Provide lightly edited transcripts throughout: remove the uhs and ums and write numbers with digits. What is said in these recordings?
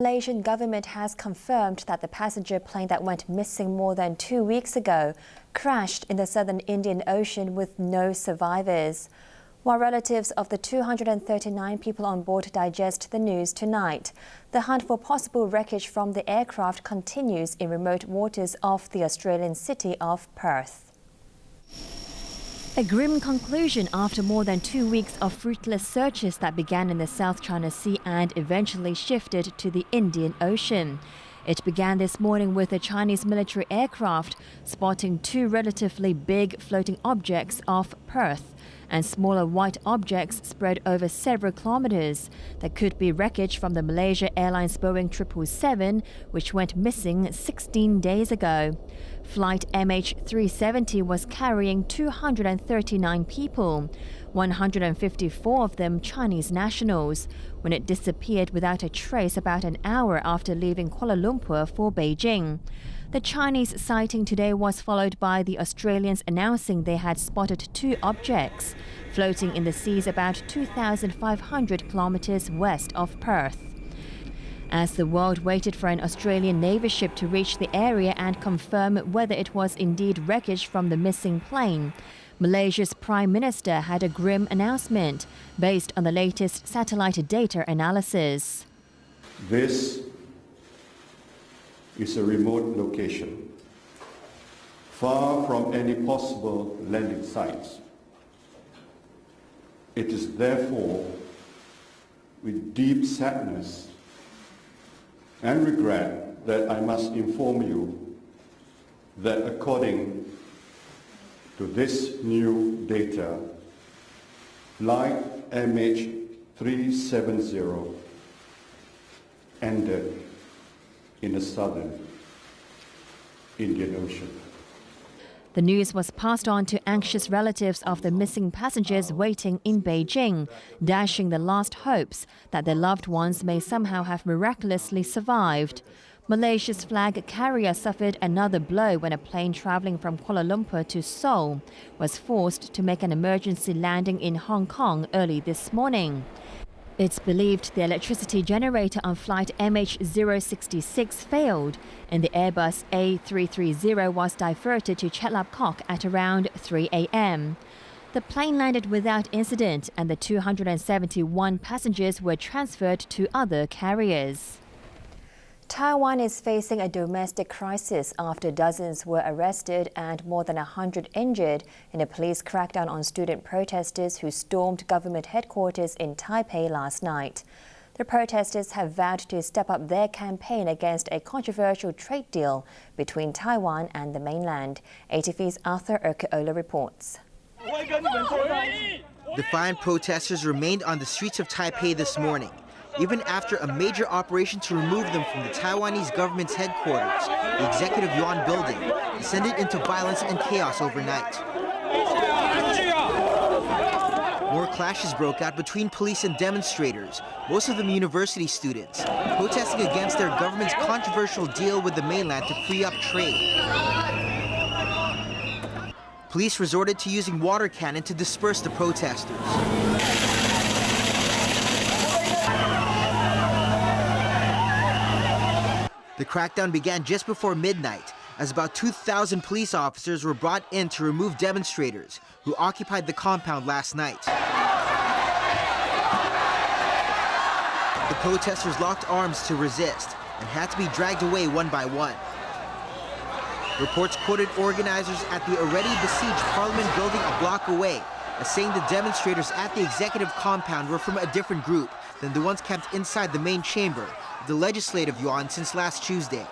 The Malaysian government has confirmed that the passenger plane that went missing more than 2 weeks ago crashed in the southern Indian Ocean with no survivors. While relatives of the 239 people on board digest the news tonight, the hunt for possible wreckage from the aircraft continues in remote waters off the Australian city of Perth. A grim conclusion after more than 2 weeks of fruitless searches that began in the South China Sea and eventually shifted to the Indian Ocean. It began this morning with a Chinese military aircraft spotting two relatively big floating objects off Perth and smaller white objects spread over several kilometers that could be wreckage from the Malaysia Airlines Boeing 777, which went missing 16 days ago. Flight MH370 was carrying 239 people, 154 of them Chinese nationals, when it disappeared without a trace about an hour after leaving Kuala Lumpur for Beijing. The Chinese sighting today was followed by the Australians announcing they had spotted two objects floating in the seas about 2,500 kilometers west of Perth. As the world waited for an Australian Navy ship to reach the area and confirm whether it was indeed wreckage from the missing plane, Malaysia's Prime Minister had a grim announcement based on the latest satellite data analysis. This is a remote location, far from any possible landing sites. It is therefore with deep sadness and regret that I must inform you that according to this new data, flight MH370 ended in the southern Indian Ocean. The news was passed on to anxious relatives of the missing passengers waiting in Beijing, dashing the last hopes that their loved ones may somehow have miraculously survived. Malaysia's flag carrier suffered another blow when a plane traveling from Kuala Lumpur to Seoul was forced to make an emergency landing in Hong Kong early this morning. It's believed the electricity generator on flight MH066 failed and the Airbus A330 was diverted to Chet Kok at around 3 a.m. The plane landed without incident and the 271 passengers were transferred to other carriers. Taiwan is facing a domestic crisis after dozens were arrested and more than 100 injured in a police crackdown on student protesters who stormed government headquarters in Taipei last night. The protesters have vowed to step up their campaign against a controversial trade deal between Taiwan and the mainland. ATV's Arthur Urquiola reports. Defiant protesters remained on the streets of Taipei this morning, even after a major operation to remove them from the Taiwanese government's headquarters, the Executive Yuan building, descended into violence and chaos overnight. More clashes broke out between police and demonstrators, most of them university students, protesting against their government's controversial deal with the mainland to free up trade. Police resorted to using water cannon to disperse the protesters. The crackdown began just before midnight, as about 2,000 police officers were brought in to remove demonstrators who occupied the compound last night. The protesters locked arms to resist and had to be dragged away one by one. Reports quoted organizers at the already besieged Parliament building a block away as saying the demonstrators at the executive compound were from a different group than the ones kept inside the main chamber of the Legislative Yuan since last Tuesday.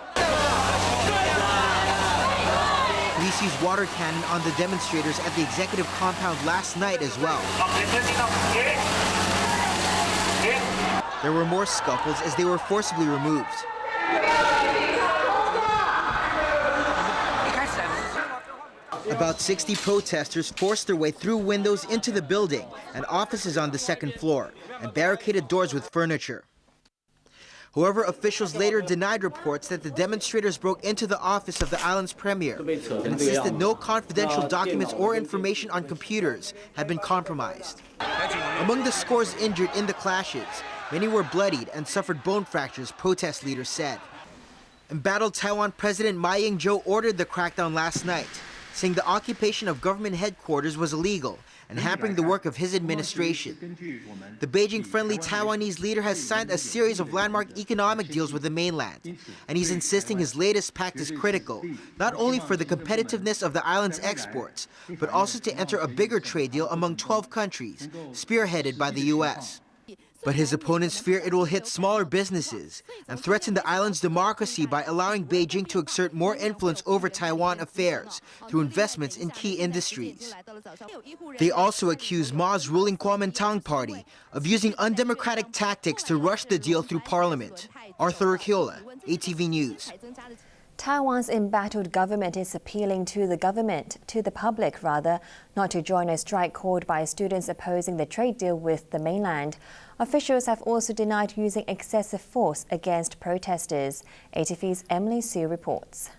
Police used water cannon on the demonstrators at the executive compound last night as well. There were more scuffles as they were forcibly removed. About 60 protesters forced their way through windows into the building and offices on the second floor and barricaded doors with furniture. However, officials later denied reports that the demonstrators broke into the office of the island's premier and insisted no confidential documents or information on computers had been compromised. Among the scores injured in the clashes, Many were bloodied and suffered bone fractures, protest leaders said. Embattled Taiwan President Ma Ying-jeou ordered the crackdown last night, saying the occupation of government headquarters was illegal and hampering the work of his administration. The Beijing-friendly Taiwanese leader has signed a series of landmark economic deals with the mainland, and he's insisting his latest pact is critical, not only for the competitiveness of the island's exports, but also to enter a bigger trade deal among 12 countries, spearheaded by the U.S. But his opponents fear it will hit smaller businesses and threaten the island's democracy by allowing Beijing to exert more influence over Taiwan affairs through investments in key industries. They also accuse Ma's ruling Kuomintang party of using undemocratic tactics to rush the deal through parliament. Arthur Urquiola, ATV News. Taiwan's embattled government is appealing to the public, not to join a strike called by students opposing the trade deal with the mainland. Officials have also denied using excessive force against protesters. ATV's Emily Sue reports.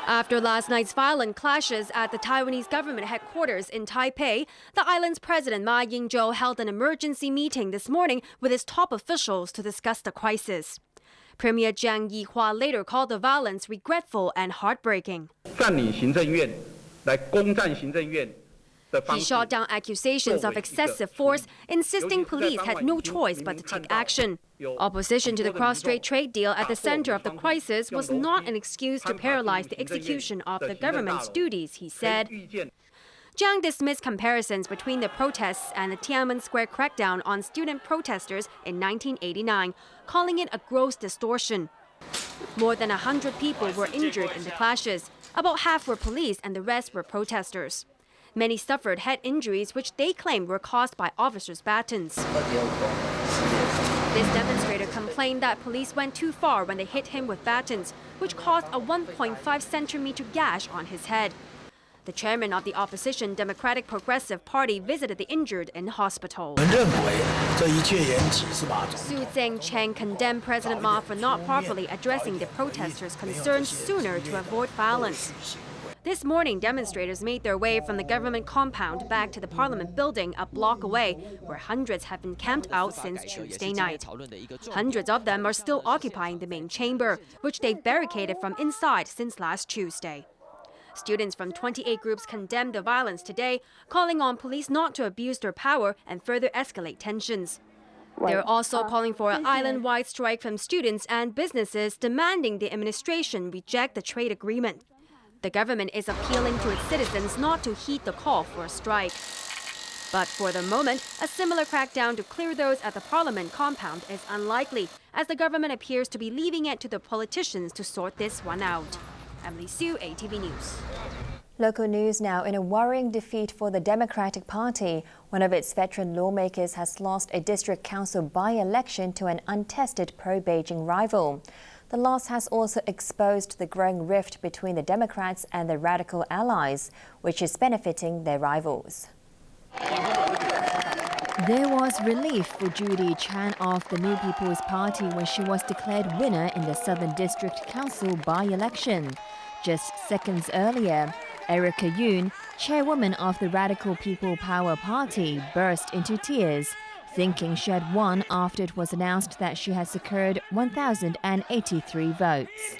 After last night's violent clashes at the Taiwanese government headquarters in Taipei, the island's president Ma Ying-jeou held an emergency meeting this morning with his top officials to discuss the crisis. Premier Jiang Yihua later called the violence regretful and heartbreaking. He shot down accusations of excessive force, insisting police had no choice but to take action. Opposition to the cross-strait trade deal at the center of the crisis was not an excuse to paralyze the execution of the government's duties, he said. Jiang dismissed comparisons between the protests and the Tiananmen Square crackdown on student protesters in 1989, calling it a gross distortion. More than 100 people were injured in the clashes. About half were police and the rest were protesters. Many suffered head injuries, which they claimed were caused by officers' batons. This demonstrator complained that police went too far when they hit him with batons, which caused a 1.5-centimeter gash on his head. The chairman of the opposition Democratic Progressive Party visited the injured in hospital. Su Tseng-Cheng condemned President Ma for not properly addressing the protesters' concerns sooner to avoid violence. This morning, demonstrators made their way from the government compound back to the parliament building a block away, where hundreds have been camped out since Tuesday night. Hundreds of them are still occupying the main chamber, which they barricaded from inside since last Tuesday. Students from 28 groups condemned the violence today, calling on police not to abuse their power and further escalate tensions. They're also calling for an island-wide strike from students and businesses, demanding the administration reject the trade agreement. The government is appealing to its citizens not to heed the call for a strike. But for the moment, a similar crackdown to clear those at the parliament compound is unlikely, as the government appears to be leaving it to the politicians to sort this one out. Emily Sue, ATV News. Local news now. In a worrying defeat for the Democratic Party, one of its veteran lawmakers has lost a district council by-election to an untested pro-Beijing rival. The loss has also exposed the growing rift between the Democrats and the radical allies, which is benefiting their rivals. There was relief for Judy Chan of the New People's Party when she was declared winner in the Southern District Council by-election. Just seconds earlier, Erica Yoon, chairwoman of the Radical People Power Party, burst into tears, thinking she had won after it was announced that she had secured 1,083 votes.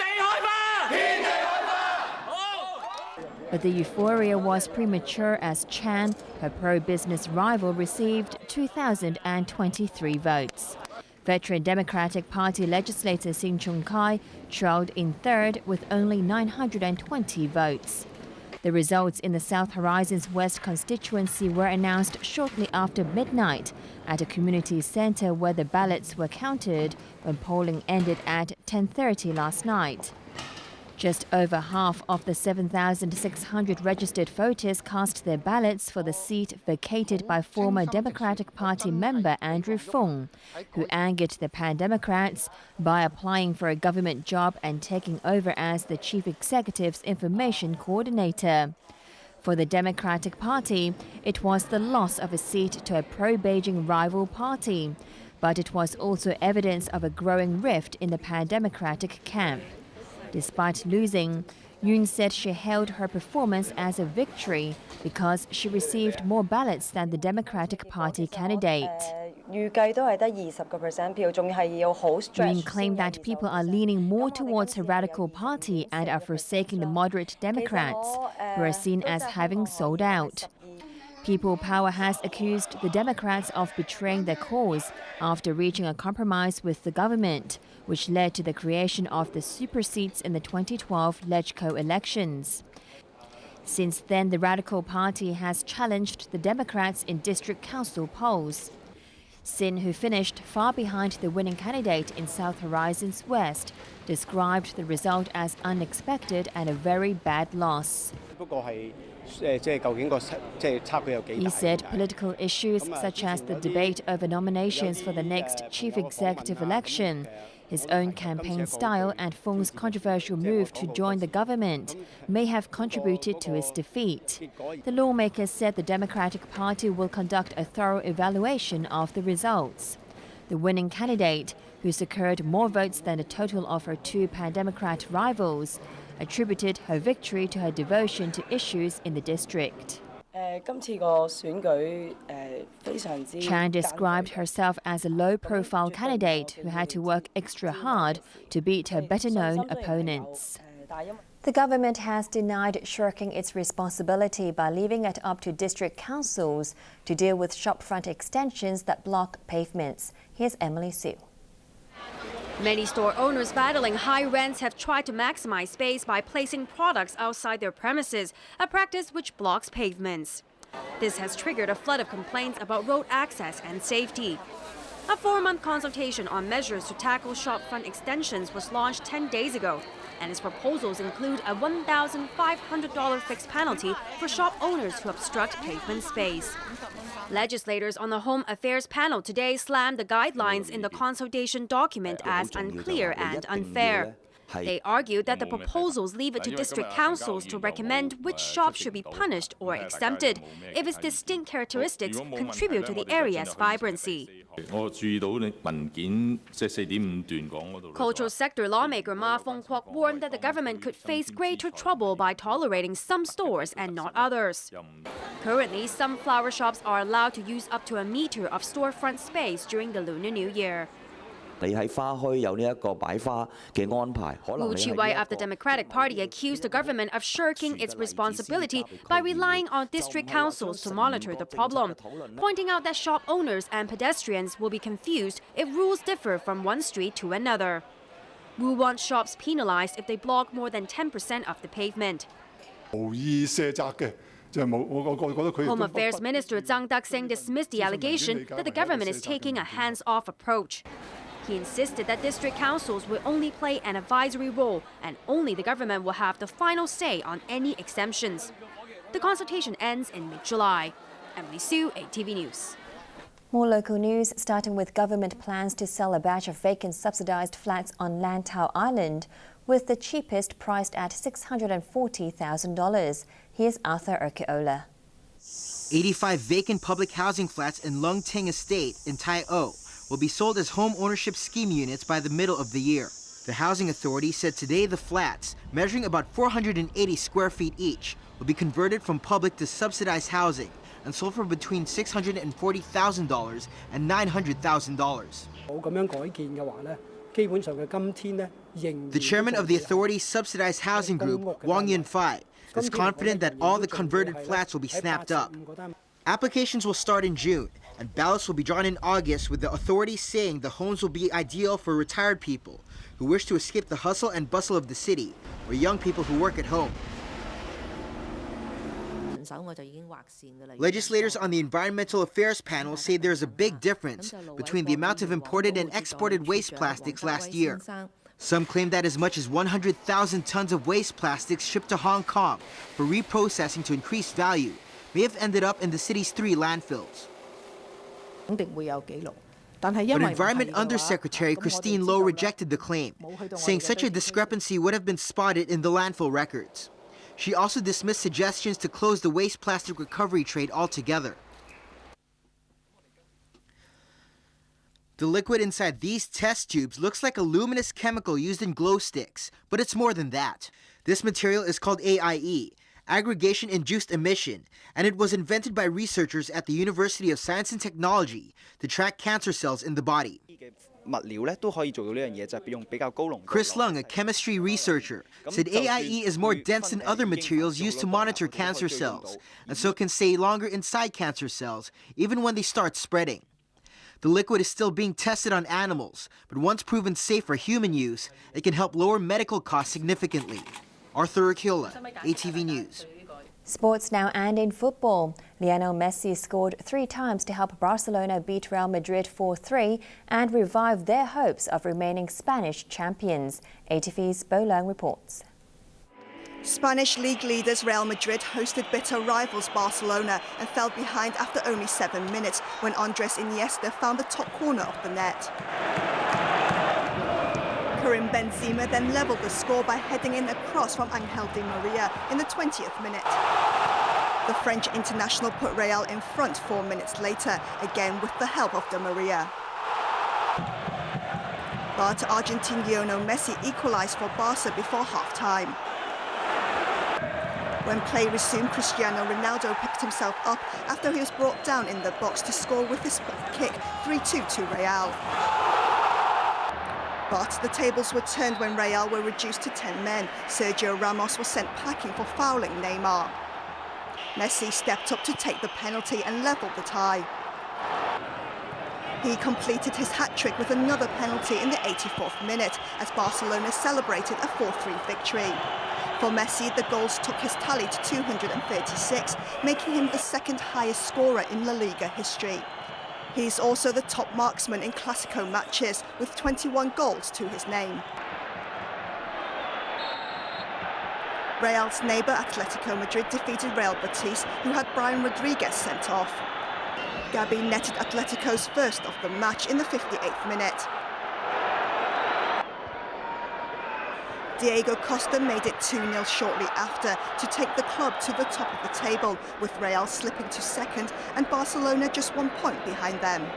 But the euphoria was premature as Chan, her pro-business rival, received 2,023 votes. Veteran Democratic Party legislator Sin Chung-kai trailed in third with only 920 votes. The results in the South Horizon's West constituency were announced shortly after midnight at a community center where the ballots were counted when polling ended at 10:30 last night. Just over half of the 7,600 registered voters cast their ballots for the seat vacated by former Democratic Party member Andrew Fung, who angered the Pan-Democrats by applying for a government job and taking over as the chief executive's information coordinator. For the Democratic Party, it was the loss of a seat to a pro-Beijing rival party, but it was also evidence of a growing rift in the Pan-Democratic camp. Despite losing, Yoon said she hailed her performance as a victory because she received more ballots than the Democratic Party candidate. 預計都係得20% 票，仲係要好 Green stretch claimed that people are leaning more towards her radical party and are forsaking the moderate Democrats, who are seen as having sold out. People Power has accused the Democrats of betraying their cause after reaching a compromise with the government, which led to the creation of the super seats in the 2012 LegCo elections. Since then, the Radical Party has challenged the Democrats in district council polls. Sin, who finished far behind the winning candidate in South Horizons West, described the result as unexpected and a very bad loss. He said political issues such as the debate over nominations for the next chief executive election, his own campaign style and Feng's controversial move to join the government may have contributed to his defeat. The lawmakers said the Democratic Party will conduct a thorough evaluation of the results. The winning candidate, who secured more votes than the total of her two pan-Democrat rivals, attributed her victory to her devotion to issues in the district. Chan described herself as a low-profile candidate who had to work extra hard to beat her better-known opponents. The government has denied shirking its responsibility by leaving it up to district councils to deal with shopfront extensions that block pavements. Here's Emily Sue. Many store owners battling high rents have tried to maximize space by placing products outside their premises, a practice which blocks pavements. This has triggered a flood of complaints about road access and safety. A 4-month consultation on measures to tackle shopfront extensions was launched 10 days ago, and its proposals include a $1,500 fixed penalty for shop owners who obstruct pavement space. Legislators on the Home Affairs panel today slammed the guidelines in the consultation document as unclear and unfair. They argued that the proposals leave it to district councils to recommend which shops should be punished or exempted if its distinct characteristics contribute to the area's vibrancy. Cultural sector lawmaker Ma Feng-kwok warned that the government could face greater trouble by tolerating some stores and not others. Currently, some flower shops are allowed to use up to a meter of storefront space during the Lunar New Year. Wu Chi-wai of the Democratic Party accused the government of shirking its responsibility by relying on district councils to monitor the problem, pointing out that shop owners and pedestrians will be confused if rules differ from one street to another. Wu wants shops penalized if they block more than 10% of the pavement. Home Affairs Minister Zhang Dak-sing dismissed the allegation that the government is taking a hands-off approach. He insisted that district councils will only play an advisory role and only the government will have the final say on any exemptions. The consultation ends in mid-July. Emily Sue, ATV News. More local news, starting with government plans to sell a batch of vacant subsidized flats on Lantau Island, with the cheapest priced at $640,000. Here's Arthur Urquiola. 85 vacant public housing flats in Lung Ting Estate in Tai O will be sold as home ownership scheme units by the middle of the year. The Housing Authority said today the flats, measuring about 480 square feet each, will be converted from public to subsidized housing and sold for between $640,000 and $900,000. The chairman of the authority's subsidized housing group, Wang Yunfai, is confident that all the converted flats will be snapped up. Applications will start in June, and ballots will be drawn in August, with the authorities saying the homes will be ideal for retired people who wish to escape the hustle and bustle of the city, or young people who work at home. Legislators on the Environmental Affairs panel say there's a big difference between the amount of imported and exported waste plastics last year. Some claim that as much as 100,000 tons of waste plastics shipped to Hong Kong for reprocessing to increase value may have ended up in the city's 3 landfills. But Environment Undersecretary Christine Low rejected the claim, saying such a discrepancy would have been spotted in the landfill records. She also dismissed suggestions to close the waste plastic recovery trade altogether. The liquid inside these test tubes looks like a luminous chemical used in glow sticks, but it's more than that. This material is called AIE, aggregation-induced emission, and it was invented by researchers at the University of Science and Technology to track cancer cells in the body. Chris Lung, a chemistry researcher, said AIE is more dense than other materials used to monitor cancer cells, and so can stay longer inside cancer cells, even when they start spreading. The liquid is still being tested on animals, but once proven safe for human use, it can help lower medical costs significantly. Arthur Urquiola, ATV News. Sports now, and in football. Lionel Messi scored 3 times to help Barcelona beat Real Madrid 4-3 and revive their hopes of remaining Spanish champions. ATV's Bo Leung reports. Spanish league leaders Real Madrid hosted bitter rivals Barcelona and fell behind after only 7 minutes when Andres Iniesta found the top corner of the net. Karim Benzema then levelled the score by heading in a cross from Angel Di Maria in the 20th minute. The French international put Real in front 4 minutes later, again with the help of Di Maria. But Argentine Lionel Messi equalised for Barca before half-time. When play resumed, Cristiano Ronaldo picked himself up after he was brought down in the box to score with his kick 3-2 to Real. But the tables were turned when Real were reduced to 10 men. Sergio Ramos was sent packing for fouling Neymar. Messi stepped up to take the penalty and levelled the tie. He completed his hat-trick with another penalty in the 84th minute as Barcelona celebrated a 4-3 victory. For Messi, the goals took his tally to 236, making him the second highest scorer in La Liga history. He's also the top marksman in Clásico matches, with 21 goals to his name. Real's neighbour Atletico Madrid defeated Real Betis, who had Brian Rodriguez sent off. Gabi netted Atletico's first of the match in the 58th minute. Diego Costa made it 2-0 shortly after to take the club to the top of the table, with Real slipping to second and Barcelona just 1 point behind them.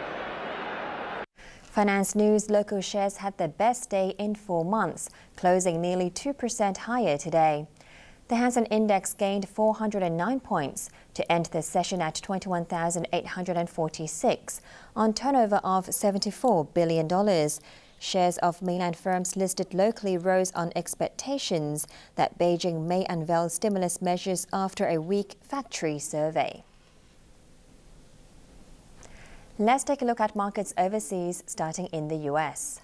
Finance news: local shares had their best day in 4 months, closing nearly 2% higher today. The Hang Seng Index gained 409 points to end the session at 21,846 on turnover of $74 billion. Shares of mainland firms listed locally rose on expectations that Beijing may unveil stimulus measures after a weak factory survey. Let's take a look at markets overseas, starting in the US.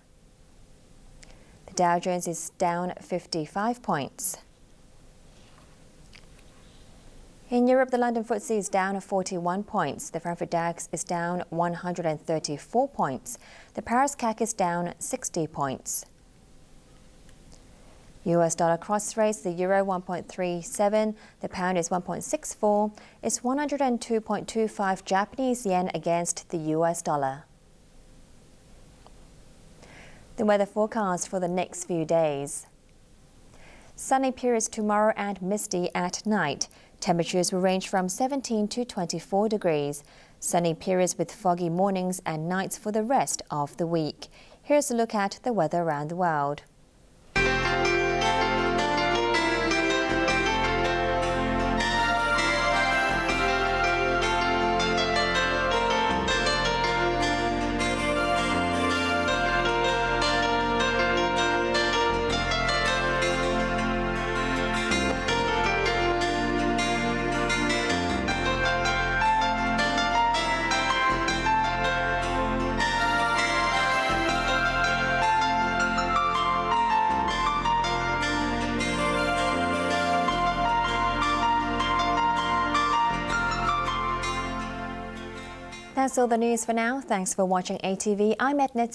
The Dow Jones is down 55 points. In Europe, the London FTSE is down 41 points. The Frankfurt DAX is down 134 points. The Paris CAC is down 60 points. US dollar cross rates: the euro 1.37, the pound is 1.64, it's 102.25 Japanese yen against the US dollar. The weather forecast for the next few days. Sunny periods tomorrow and misty at night. Temperatures will range from 17 to 24 degrees. Sunny periods with foggy mornings and nights for the rest of the week. Here's a look at the weather around the world. That's all the news for now. Thanks for watching ATV. I'm Edna.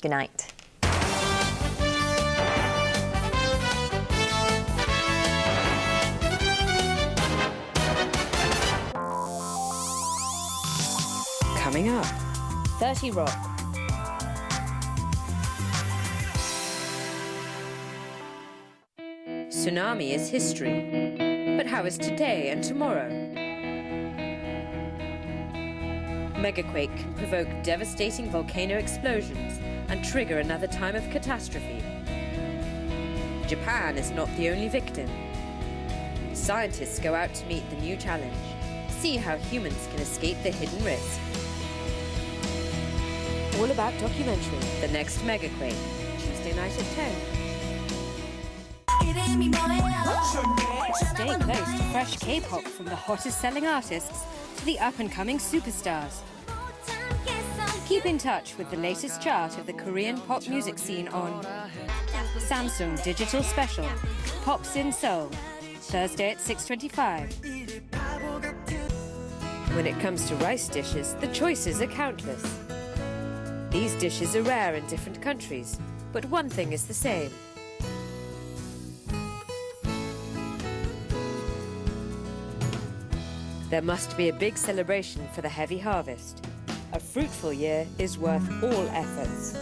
Good night. Coming up, 30 Rock. Tsunami is history, but how is today and tomorrow? Megaquake can provoke devastating volcano explosions and trigger another time of catastrophe. Japan is not the only victim. Scientists go out to meet the new challenge. See how humans can escape the hidden risk. All About Documentary, the next Megaquake, Tuesday night at 10. Stay close to fresh K-pop from the hottest selling artists to the up-and-coming superstars. Keep in touch with the latest chart of the Korean pop music scene on Samsung Digital Special, Pops in Seoul, Thursday at 6:25. When it comes to rice dishes, the choices are countless. These dishes are rare in different countries, but one thing is the same. There must be a big celebration for the heavy harvest. A fruitful year is worth all efforts.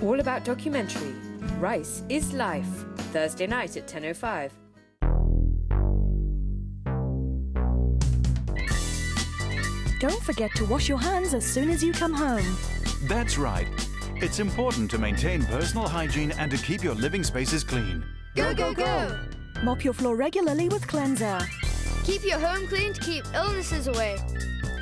All About Documentary, Rice is Life, Thursday night at 10:05. Don't forget to wash your hands as soon as you come home. That's right. It's important to maintain personal hygiene and to keep your living spaces clean. Go, go, go! Mop your floor regularly with cleanser. Keep your home clean to keep illnesses away.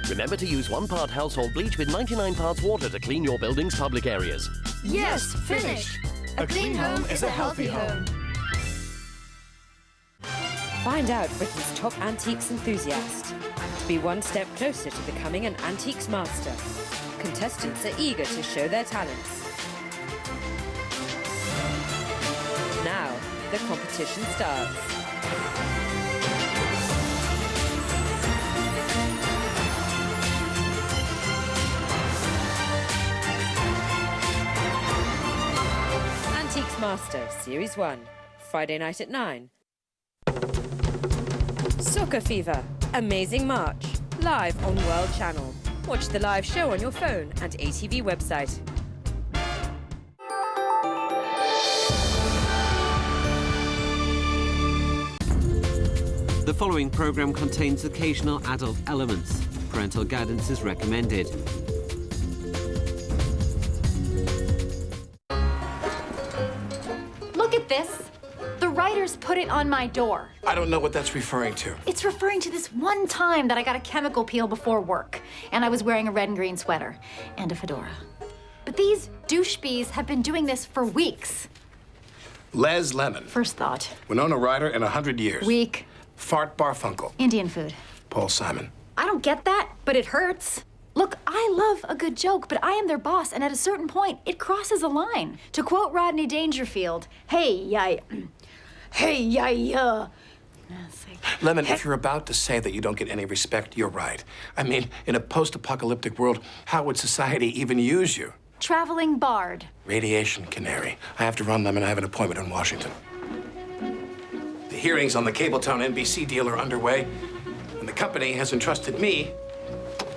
Remember to use 1 part household bleach with 99 parts water to clean your building's public areas. Yes, finish! A clean home is a healthy home. Find out Britain's top antiques enthusiast. To be one step closer to becoming an antiques master. Contestants are eager to show their talents. Now, the competition starts. Antiques Master, Series 1, Friday night at 9. Soccer Fever, Amazing March, live on World Channel. Watch the live show on your phone and ATV website. The following program contains occasional adult elements. Parental guidance is recommended. Look at this. The writers put it on my door. I don't know what that's referring to. It's referring to this one time that I got a chemical peel before work, and I was wearing a red and green sweater and a fedora. But these douchebees have been doing this for weeks. Les Lemon. First thought. Winona Ryder in 100 years. Weak. Fart Barfunkel. Indian food. Paul Simon. I don't get that, but it hurts. Look, I love a good joke, but I am their boss, and at a certain point, it crosses a line. To quote Rodney Dangerfield, hey, Lemon, if you're about to say that you don't get any respect, you're right. I mean, in a post-apocalyptic world, how would society even use you? Traveling bard. Radiation canary. I have to run, Lemon. I have an appointment in Washington. The hearings on the Cabletown NBC deal are underway, and the company has entrusted me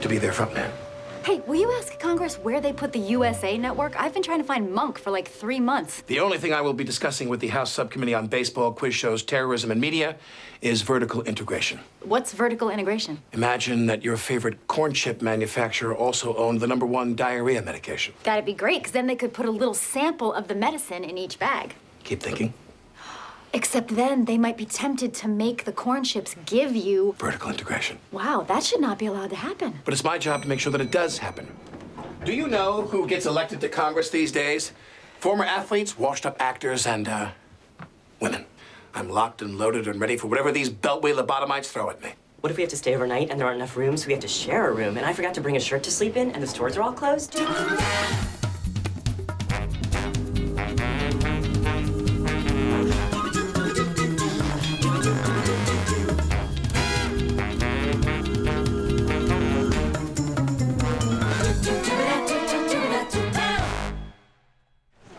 to be their frontman. Hey, will you ask Congress where they put the USA Network? I've been trying to find Monk for like 3 months. The only thing I will be discussing with the House Subcommittee on Baseball, Quiz Shows, Terrorism, and Media is vertical integration. What's vertical integration? Imagine that your favorite corn chip manufacturer also owned the #1 diarrhea medication. That'd be great, because then they could put a little sample of the medicine in each bag. Keep thinking. Except then they might be tempted to make the corn chips give you... vertical integration. Wow, that should not be allowed to happen. But it's my job to make sure that it does happen. Do you know who gets elected to Congress these days? Former athletes, washed-up actors, and, women. I'm locked and loaded and ready for whatever these beltway lobotomites throw at me. What if we have to stay overnight and there aren't enough rooms, so we have to share a room, and I forgot to bring a shirt to sleep in, and the stores are all closed?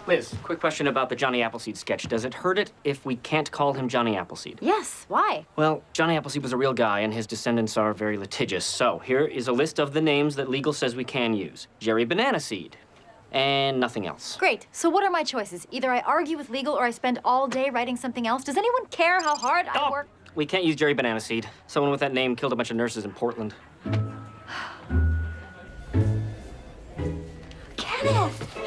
Liz, quick question about the Johnny Appleseed sketch. Does it hurt it if we can't call him Johnny Appleseed? Yes, why? Well, Johnny Appleseed was a real guy, and his descendants are very litigious. So here is a list of the names that legal says we can use. Jerry Banana Seed, and nothing else. Great. So what are my choices? Either I argue with legal or I spend all day writing something else. Does anyone care how hard I work? We can't use Jerry Banana Seed. Someone with that name killed a bunch of nurses in Portland. Kenneth,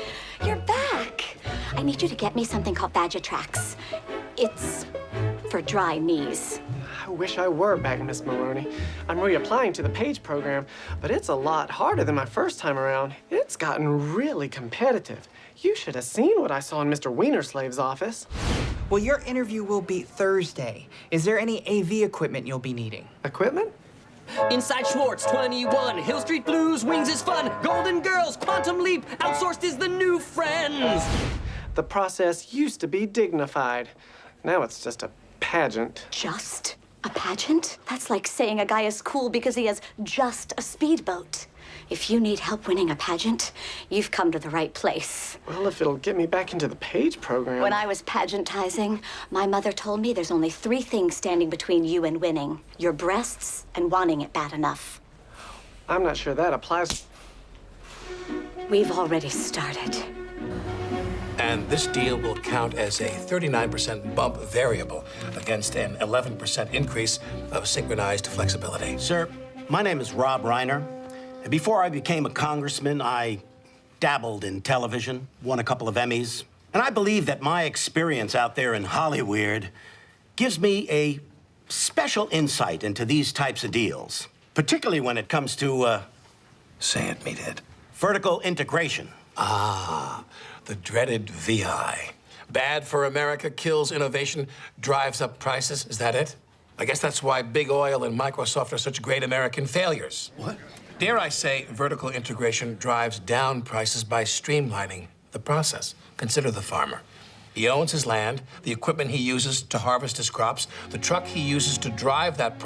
you're back. I need you to get me something called Vagitrax. It's for dry knees. I wish I were back, Miss Maloney. I'm reapplying to the PAGE program, but it's a lot harder than my first time around. It's gotten really competitive. You should have seen what I saw in Mr. Wienerslave's office. Well, your interview will be Thursday. Is there any AV equipment you'll be needing? Equipment? Inside Schwartz, 21. Hill Street Blues, Wings is fun. Golden Girls, Quantum Leap. Outsourced is the new friends. The process used to be dignified. Now it's just a pageant. Just a pageant? That's like saying a guy is cool because he has just a speedboat. If you need help winning a pageant, you've come to the right place. Well, if it'll get me back into the PAGE program. When I was pageantizing, my mother told me there's only 3 things standing between you and winning. Your breasts and wanting it bad enough. I'm not sure that applies. We've already started. And this deal will count as a 39% bump variable against an 11% increase of synchronized flexibility. Sir, my name is Rob Reiner. And before I became a congressman, I dabbled in television, won a couple of Emmys. And I believe that my experience out there in Hollywood gives me a special insight into these types of deals, particularly when it comes to, say it, meathead. Vertical integration. Ah, the dreaded VI. Bad for America, kills innovation, drives up prices. Is that it? I guess that's why Big Oil and Microsoft are such great American failures. What? Dare I say, vertical integration drives down prices by streamlining the process. Consider the farmer. He owns his land, the equipment he uses to harvest his crops, the truck he uses to drive that